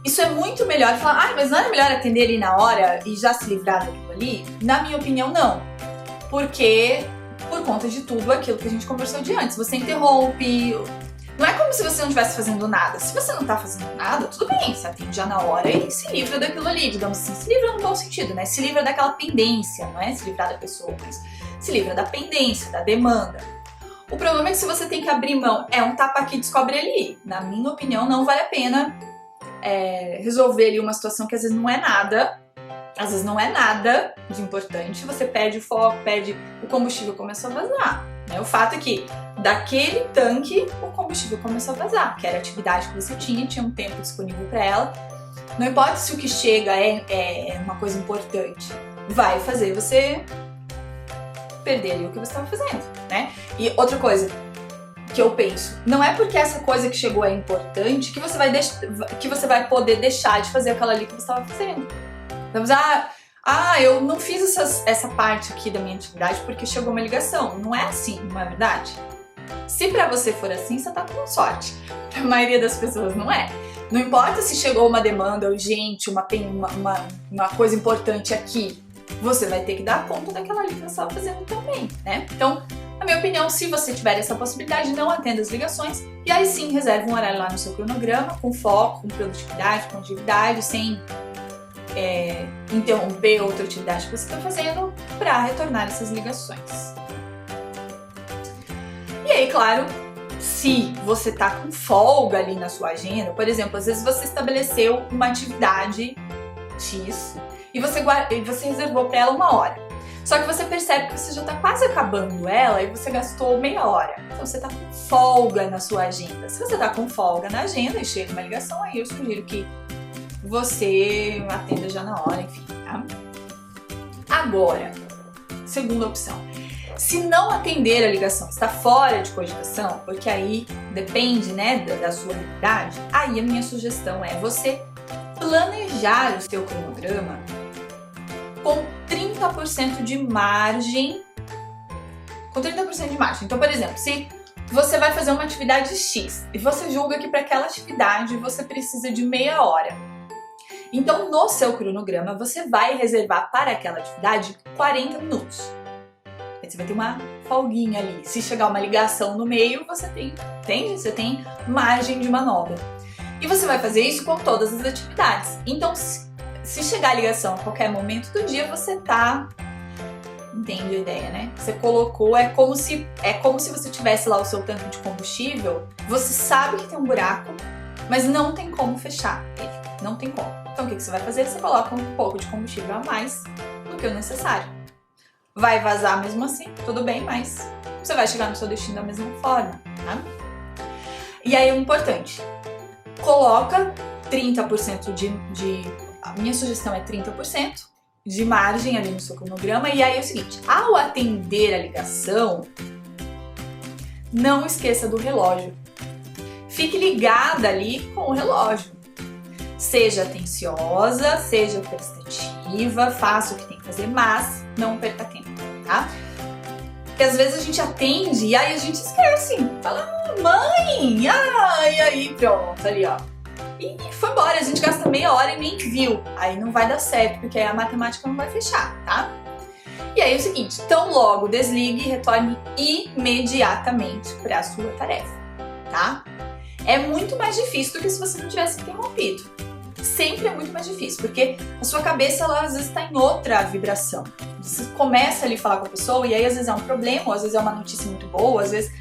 A: Isso é muito melhor falar, mas não é melhor atender ali na hora e já se livrar daquilo ali? Na minha opinião, não. Porque, por conta de tudo aquilo que a gente conversou de antes, você interrompe. Não é como se você não estivesse fazendo nada. Se você não tá fazendo nada, tudo bem, você atende já na hora e se livra daquilo ali, digamos assim. Se livra no bom sentido, né? Se livra daquela pendência, não é se livrar da pessoa, mas se livra da pendência, da demanda. O problema é que se você tem que abrir mão, é um tapa aqui, descobre ali. Na minha opinião, não vale a pena resolver ali uma situação que às vezes não é nada. Às vezes não é nada de importante, você perde o foco, perde o combustível, começou a vazar. Né? O fato é que daquele tanque o combustível começou a vazar, que era a atividade que você tinha um tempo disponível para ela. Não importa se o que chega é uma coisa importante, vai fazer você perder ali o que você estava fazendo, né? E outra coisa que eu penso, não é porque essa coisa que chegou é importante que você vai poder deixar de fazer aquela ali que você estava fazendo. Vamos, eu não fiz essa parte aqui da minha atividade porque chegou uma ligação. Não é assim, não é verdade? Se pra você for assim, você tá com sorte. Pra maioria das pessoas não é. Não importa se chegou uma demanda urgente, uma coisa importante aqui, você vai ter que dar conta daquela ali que você estava fazendo também, né? Então, na minha opinião, se você tiver essa possibilidade, não atenda as ligações e aí sim reserve um horário lá no seu cronograma, com foco, com produtividade, com atividade, sem interromper outra atividade que você está fazendo para retornar essas ligações. E aí, claro, se você tá com folga ali na sua agenda, por exemplo, às vezes você estabeleceu uma atividade X e você reservou para ela 1 hora. Só que você percebe que você já tá quase acabando ela e você gastou meia hora. Então você tá com folga na sua agenda. Se você tá com folga na agenda e chega uma ligação, aí eu sugiro que você atenda já na hora, enfim, tá? Agora, segunda opção. Se não atender a ligação está fora de cogitação, porque aí depende, né, da sua realidade, aí a minha sugestão é você planejar o seu cronograma com 30% de margem. Com 30% de margem. Então, por exemplo, se você vai fazer uma atividade X e você julga que para aquela atividade você precisa de meia hora. Então, no seu cronograma, você vai reservar para aquela atividade 40 minutos. Aí você vai ter uma folguinha ali. Se chegar uma ligação no meio, você tem, entende? Você tem margem de manobra. E você vai fazer isso com todas as atividades. Então, se chegar a ligação a qualquer momento do dia, você tá... Entende a ideia, né? Você colocou, é como se você tivesse lá o seu tanque de combustível, você sabe que tem um buraco, mas não tem como fechar ele. Não tem como. Então o que você vai fazer? Você coloca um pouco de combustível a mais do que o necessário. Vai vazar mesmo assim, tudo bem, mas você vai chegar no seu destino da mesma forma, tá? E aí é importante, coloca 30% a minha sugestão é 30% de margem ali no seu cronograma, e aí é o seguinte, ao atender a ligação, não esqueça do relógio. Fique ligada ali com o relógio. Seja atenciosa, seja prestativa, faça o que tem que fazer, mas não perca tempo, tá? Porque às vezes a gente atende e aí a gente esquece. Fala, mãe! E aí pronto, ali ó. E foi embora, a gente gasta meia hora e nem viu. Aí não vai dar certo, porque aí a matemática não vai fechar, tá? E aí é o seguinte, tão logo desligue e retorne imediatamente para a sua tarefa, tá? É muito mais difícil do que se você não tivesse interrompido. Sempre é muito mais difícil, porque a sua cabeça, ela às vezes está em outra vibração. Você começa ali a falar com a pessoa e aí às vezes é um problema, ou às vezes é uma notícia muito boa, às vezes...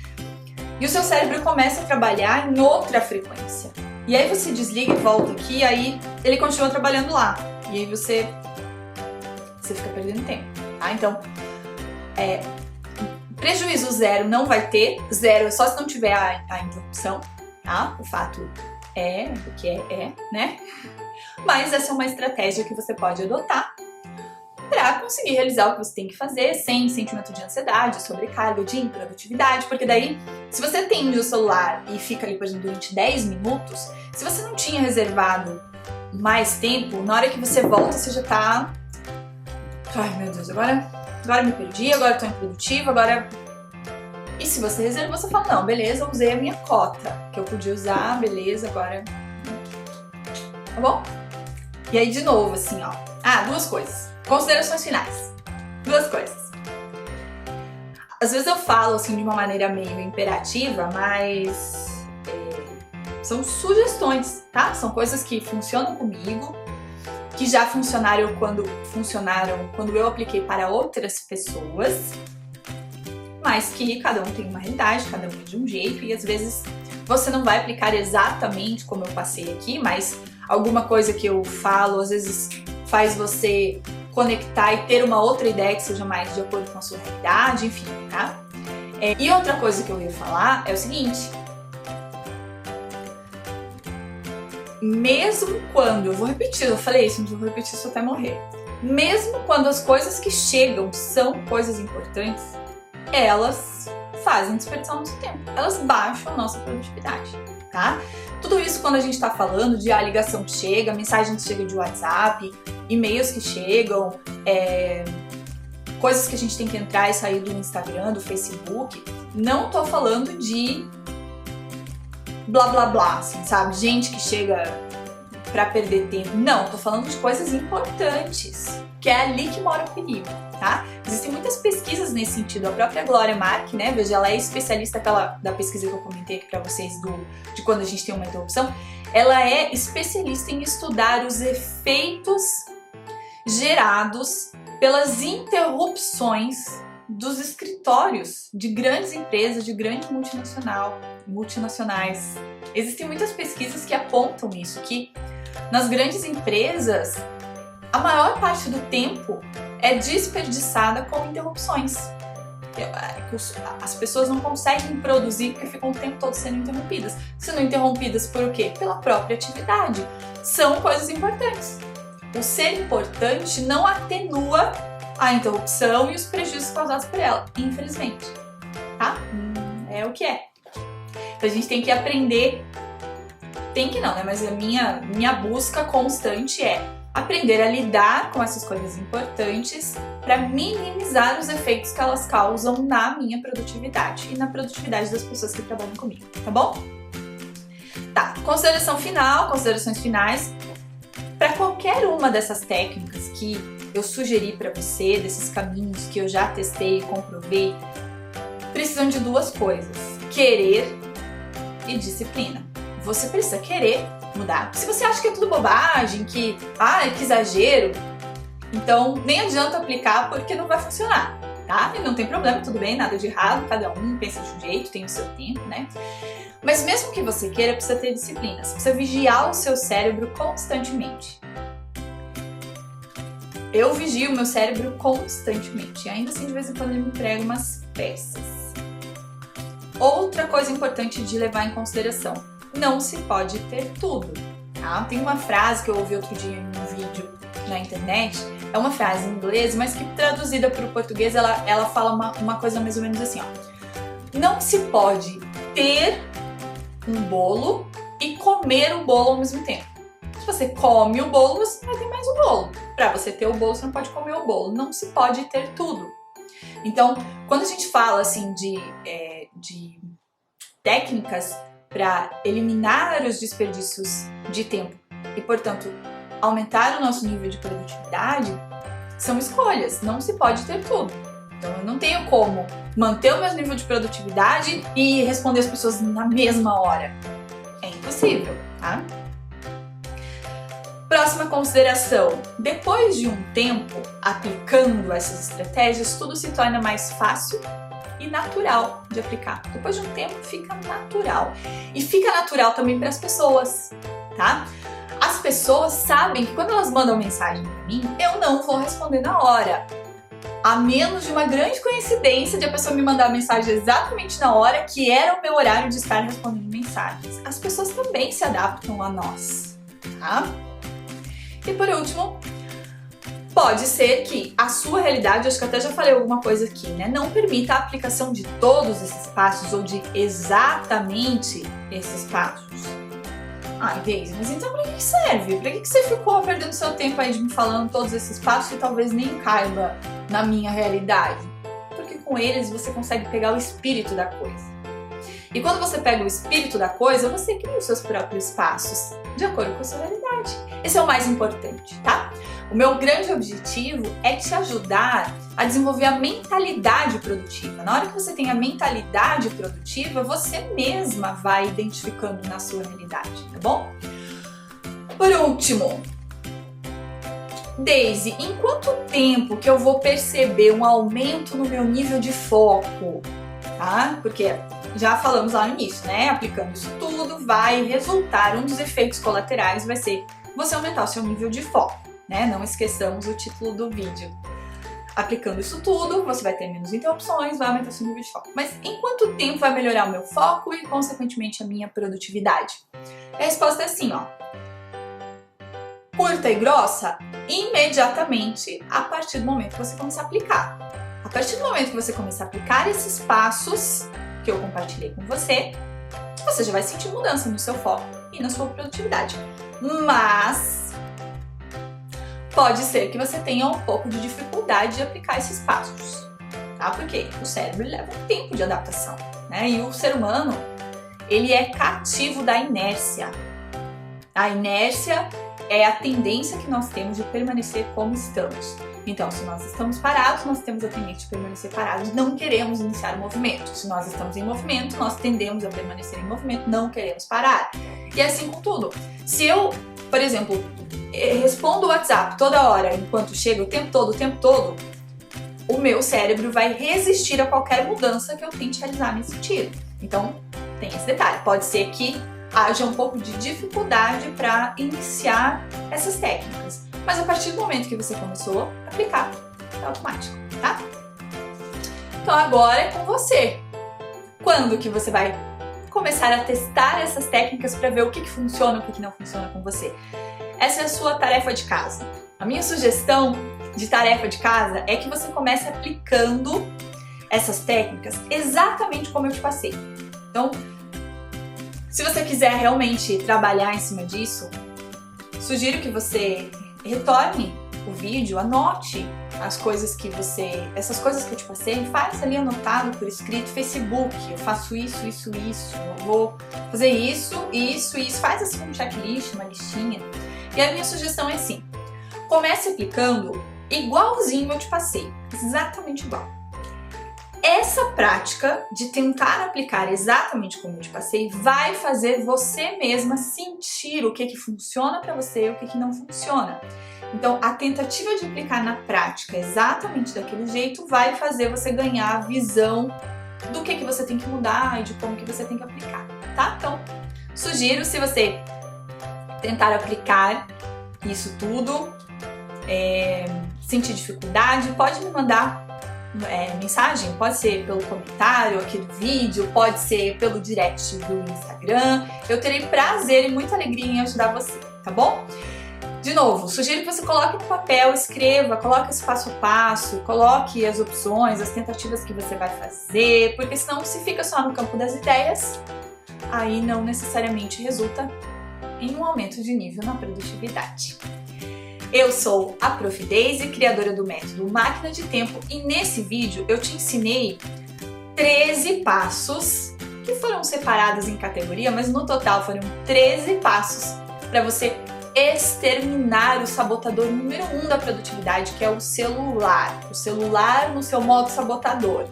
A: E o seu cérebro começa a trabalhar em outra frequência. E aí você desliga e volta aqui, aí ele continua trabalhando lá. E aí você fica perdendo tempo, tá? Então, prejuízo zero não vai ter, zero só se não tiver a interrupção, tá? O fato é o que é, né? Mas essa é uma estratégia que você pode adotar para conseguir realizar o que você tem que fazer sem sentimento de ansiedade, sobrecarga, de improdutividade, porque daí, se você atende o celular e fica ali, por exemplo, durante 10 minutos, se você não tinha reservado mais tempo, na hora que você volta, você já tá... Ai, meu Deus, agora me perdi, agora eu tô improdutiva, agora... E se você reservou, você fala, não, beleza, eu usei a minha cota, que eu podia usar, beleza, agora... Tá bom? E aí, de novo, assim, ó. Duas coisas. Considerações finais. Duas coisas. Às vezes eu falo, assim, de uma maneira meio imperativa, mas... são sugestões, tá? São coisas que funcionam comigo, que já funcionaram quando eu apliquei para outras pessoas, mas que cada um tem uma realidade, cada um de um jeito, e às vezes você não vai aplicar exatamente como eu passei aqui, mas alguma coisa que eu falo, às vezes faz você conectar e ter uma outra ideia que seja mais de acordo com a sua realidade, enfim, tá? E outra coisa que eu ia falar é o seguinte: mesmo quando, eu vou repetir, eu falei isso, mas eu vou repetir isso até morrer. Mesmo quando as coisas que chegam são coisas importantes, elas fazem desperdiçar o nosso tempo. Elas baixam a nossa produtividade, tá? Tudo isso quando a gente tá falando de a ligação que chega, mensagem que chega de WhatsApp, e-mails que chegam, coisas que a gente tem que entrar e sair do Instagram, do Facebook. Não tô falando de blá blá blá, assim, sabe? Gente que chega pra perder tempo. Não, tô falando de coisas importantes, que é ali que mora o perigo, tá? Existem muitas pesquisas nesse sentido. A própria Glória Mark, né? Veja, ela é especialista da pesquisa que eu comentei aqui pra vocês de quando a gente tem uma interrupção. Ela é especialista em estudar os efeitos gerados pelas interrupções dos escritórios de grandes empresas, de grandes multinacionais. Existem muitas pesquisas que apontam isso, que nas grandes empresas a maior parte do tempo é desperdiçada com interrupções. As pessoas não conseguem produzir porque ficam o tempo todo sendo interrompidas. Sendo interrompidas por o quê? Pela própria atividade. São coisas importantes. O ser importante não atenua a interrupção e os prejuízos causados por ela, infelizmente, tá? É o que é. Então a gente tem que aprender, tem que não, né? Mas a minha busca constante é aprender a lidar com essas coisas importantes para minimizar os efeitos que elas causam na minha produtividade e na produtividade das pessoas que trabalham comigo, tá bom? Tá, considerações finais. Para qualquer uma dessas técnicas que eu sugeri para você, desses caminhos que eu já testei e comprovei, precisam de duas coisas: querer e disciplina. Você precisa querer mudar. Se você acha que é tudo bobagem, que exagero, então nem adianta aplicar porque não vai funcionar, tá? E não tem problema, tudo bem, nada de errado, cada um pensa de um jeito, tem o seu tempo, né? Mas mesmo que você queira, precisa ter disciplina. Você precisa vigiar o seu cérebro constantemente. Eu vigio o meu cérebro constantemente. E ainda assim, de vez em quando, ele me entrega umas peças. Outra coisa importante de levar em consideração: não se pode ter tudo, tá? Tem uma frase que eu ouvi outro dia em um vídeo na internet. É uma frase em inglês, mas que traduzida para o português, ela fala uma coisa mais ou menos assim, ó. Não se pode ter um bolo e comer o bolo ao mesmo tempo. Se você come o bolo, você vai ter mais o bolo. Para você ter o bolo, você não pode comer o bolo. Não se pode ter tudo. Então, quando a gente fala assim de técnicas para eliminar os desperdícios de tempo e, portanto, aumentar o nosso nível de produtividade, são escolhas. Não se pode ter tudo. Então, eu não tenho como manter o meu nível de produtividade e responder as pessoas na mesma hora. É impossível, tá? Próxima consideração: depois de um tempo aplicando essas estratégias, tudo se torna mais fácil e natural de aplicar. Depois de um tempo fica natural. E fica natural também para as pessoas, tá? As As pessoas sabem que quando elas mandam mensagem pra mim, eu não vou responder na hora. A menos de uma grande coincidência de a pessoa me mandar a mensagem exatamente na hora que era o meu horário de estar respondendo mensagens. As pessoas também se adaptam a nós, tá? E por último, pode ser que a sua realidade, acho que até já falei alguma coisa aqui, né? Não permita a aplicação de todos esses passos ou de exatamente esses passos. Ai, Daisy, mas então pra que serve? Pra que você ficou perdendo seu tempo aí de me falando todos esses passos que talvez nem caiba na minha realidade? Porque com eles você consegue pegar o espírito da coisa. E quando você pega o espírito da coisa, você cria os seus próprios passos, de acordo com a sua realidade. Esse é o mais importante, tá? O meu grande objetivo é te ajudar a desenvolver a mentalidade produtiva. Na hora que você tem a mentalidade produtiva, você mesma vai identificando na sua realidade, tá bom? Por último, Daisy, em quanto tempo que eu vou perceber um aumento no meu nível de foco? Tá? Porque já falamos lá no início, né? Aplicando isso tudo vai resultar, um dos efeitos colaterais vai ser você aumentar o seu nível de foco, né? Não esqueçamos o título do vídeo. Aplicando isso tudo, você vai ter menos interrupções, vai aumentar o seu nível de foco. Mas em quanto tempo vai melhorar o meu foco e, consequentemente, a minha produtividade? A resposta é assim, ó. Curta e grossa, imediatamente a partir do momento que você começar a aplicar. A partir do momento que você começar a aplicar esses passos que eu compartilhei com você, você já vai sentir mudança no seu foco e na sua produtividade. Mas pode ser que você tenha um pouco de dificuldade de aplicar esses passos, tá? Porque o cérebro leva um tempo de adaptação, né? E o ser humano, ele é cativo da inércia. A inércia é a tendência que nós temos de permanecer como estamos. Então, se nós estamos parados, nós temos a tendência de permanecer parados, não queremos iniciar o movimento. Se nós estamos em movimento, nós tendemos a permanecer em movimento, não queremos parar. E assim com tudo. Se eu, por exemplo, respondo o WhatsApp toda hora, enquanto chega o tempo todo, o meu cérebro vai resistir a qualquer mudança que eu tente realizar nesse sentido. Então, tem esse detalhe. Pode ser que haja um pouco de dificuldade para iniciar essas técnicas. Mas a partir do momento que você começou a aplicar, é automático, tá? Então agora é com você. Quando que você vai começar a testar essas técnicas para ver o que funciona e o que não funciona com você? Essa é a sua tarefa de casa. A minha sugestão de tarefa de casa é que você comece aplicando essas técnicas exatamente como eu te passei. Então, se você quiser realmente trabalhar em cima disso, sugiro que você retorne o vídeo, anote as coisas que essas coisas que eu te passei, faz ali anotado por escrito, Facebook, eu faço isso, eu vou fazer isso, faz assim um checklist, uma listinha. E a minha sugestão é assim, comece aplicando igualzinho eu te passei, exatamente igual. Essa prática de tentar aplicar exatamente como eu te passei vai fazer você mesma sentir o que funciona para você e o que não funciona. Então, a tentativa de aplicar na prática exatamente daquele jeito vai fazer você ganhar a visão do que você tem que mudar e de como que você tem que aplicar, tá? Então, sugiro, se você tentar aplicar isso tudo, sentir dificuldade, pode me mandar mensagem, pode ser pelo comentário aqui do vídeo, pode ser pelo direct do Instagram. Eu terei prazer e muita alegria em ajudar você, tá bom? De novo, sugiro que você coloque no papel, escreva, coloque esse passo a passo, coloque as opções, as tentativas que você vai fazer, porque senão se fica só no campo das ideias, aí não necessariamente resulta em um aumento de nível na produtividade. Eu sou a Prof. Daisy, criadora do método Máquina de Tempo, e nesse vídeo eu te ensinei 13 passos que foram separados em categoria, mas no total foram 13 passos para você exterminar o sabotador número 1 da produtividade, que é o celular. O celular no seu modo sabotador.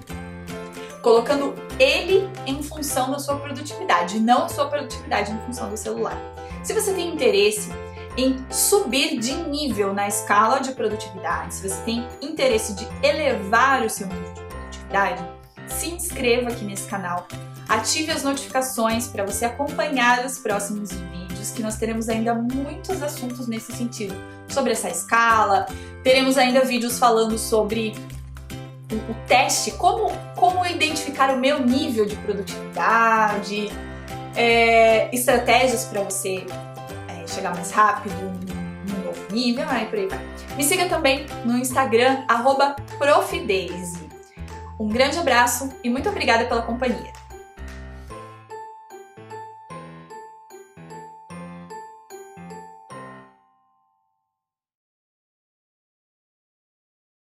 A: Colocando ele em função da sua produtividade, não a sua produtividade em função do celular. Se você tem interesse em subir de nível na escala de produtividade, se você tem interesse de elevar o seu nível de produtividade, se inscreva aqui nesse canal, ative as notificações para você acompanhar os próximos vídeos. vídeos que nós teremos ainda muitos assuntos nesse sentido, sobre essa escala, teremos ainda vídeos falando sobre o teste, como identificar o meu nível de produtividade, estratégias para você chegar mais rápido num novo nível, e por aí vai. Me siga também no Instagram, @profdeise. Um grande abraço e muito obrigada pela companhia.